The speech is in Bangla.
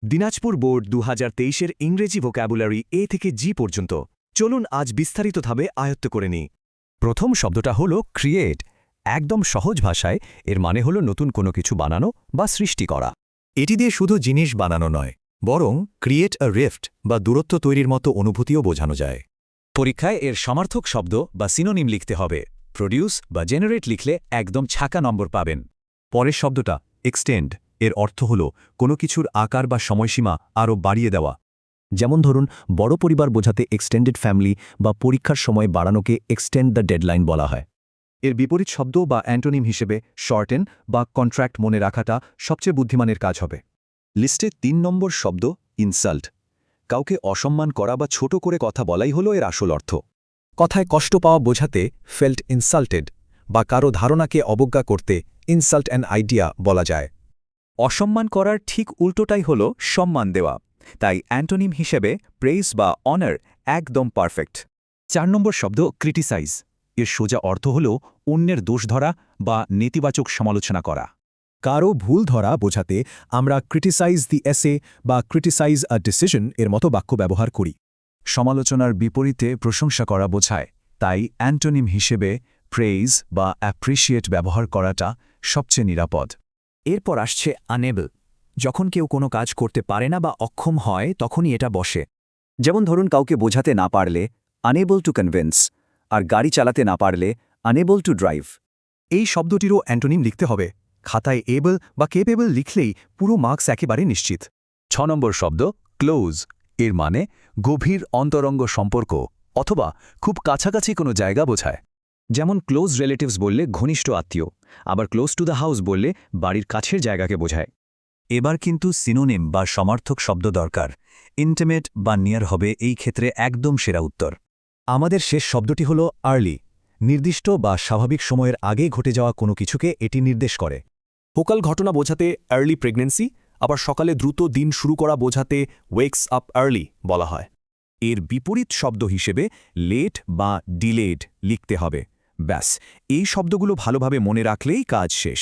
দিনাজপুর বোর্ড 2023-এর ইংরেজি ভোক্যাবুলারি এ থেকে জি পর্যন্ত। চলুন আজ বিস্তারিতভাবে আয়ত্ত করে নিই। প্রথম শব্দটা হলো ক্রিয়েট। একদম সহজ ভাষায় এর মানে হলো নতুন কোনো কিছু বানানো বা সৃষ্টি করা। এটি দিয়ে শুধু জিনিস বানানো নয়, বরং ক্রিয়েট আ রিফট বা দূরত্ব তৈরির মতো অনুভূতিও বোঝানো যায়। পরীক্ষায় এর সমার্থক শব্দ বা সিনোনিম লিখতে হবে। প্রডিউস বা জেনারেট লিখলে একদম ছাকা নম্বর পাবেন। পরের শব্দটা এক্সটেন্ড, এর অর্থ হল কোনো কিছুর আকার বা সময়সীমা আরও বাড়িয়ে দেওয়া। যেমন ধরুন, বড় পরিবার বোঝাতে এক্সটেন্ডেড ফ্যামিলি বা পরীক্ষার সময় বাড়ানোকে এক্সটেন্ড দ্য ডেডলাইন বলা হয়। এর বিপরীত শব্দ বা অ্যান্টোনিম হিসেবে শর্টেন বা কন্ট্রাক্ট মনে রাখাটা সবচেয়ে বুদ্ধিমানের কাজ হবে। লিস্টে ৩ নম্বর শব্দ ইনসাল্ট। কাউকে অসম্মান করা বা ছোট করে কথা বলাই হলো এর আসল অর্থ। কথায় কষ্ট পাওয়া বোঝাতে ফেল্ট ইনসাল্টেড বা কারো ধারণাকে অবজ্ঞা করতে ইনসাল্ট অ্যান আইডিয়া বলা যায়। অসম্মান করার ঠিক উল্টোটাই হলো সম্মান দেওয়া, তাই অ্যান্টোনিম হিসেবে প্রেইজ বা অনার একদম পারফেক্ট। ৪ নম্বর শব্দ ক্রিটিসাইজ। এর সোজা অর্থ হল অন্যের দোষ ধরা বা নেতিবাচক সমালোচনা করা। কারো ভুল ধরা বোঝাতে আমরা ক্রিটিসাইজ দি এসে বা ক্রিটিসাইজ আ ডিসিশন এর মতো বাক্য ব্যবহার করি। সমালোচনার বিপরীতে প্রশংসা করা বোঝায়, তাই অ্যান্টোনিম হিসেবে প্রেইজ বা অ্যাপ্রিশিয়েট ব্যবহার করাটা সবচেয়ে নিরাপদ। এরপর আসছে আনেবল। যখন কেউ কোনো কাজ করতে পারে না বা অক্ষম হয় তখনই এটা বসে। যেমন ধরুন, কাউকে বোঝাতে না পারলে আনএবল টু কনভিন্স, আর গাড়ি চালাতে না পারলে আনএবল টু ড্রাইভ। এই শব্দটিরও অ্যান্টোনিম লিখতে হবে। খাতায় এবল বা কেপেবল লিখলেই পুরো মার্কস একেবারে নিশ্চিত। ৬ নম্বর শব্দ ক্লোজ। এর মানে গভীর অন্তরঙ্গ সম্পর্ক অথবা খুব কাছাকাছি কোনো জায়গা বোঝায়। যেমন ক্লোজ রিলেটিভস বললে ঘনিষ্ঠ আত্মীয়, আবার ক্লোজ টু দ্য হাউস বললে বাড়ির কাছের জায়গাকে বোঝায়। এবার কিন্তু সিনোনিম বা সমার্থক শব্দ দরকার। ইন্টিমেট বা নিয়ার হবে এই ক্ষেত্রে একদম সেরা উত্তর। আমাদের শেষ শব্দটি হল আর্লি। নির্দিষ্ট বা স্বাভাবিক সময়ের আগে ঘটে যাওয়া কোনো কিছুকে এটি নির্দেশ করে। ফোকাল ঘটনা বোঝাতে আর্লি প্রেগন্যান্সি, আবার সকালে দ্রুত দিন শুরু করা বোঝাতে ওয়েকস আপ আর্লি বলা হয়। এর বিপরীত শব্দ হিসেবে লেট বা ডিলেড লিখতে হবে। ব্যাস, এই শব্দগুলো ভালোভাবে মনে রাখলেই কাজ শেষ।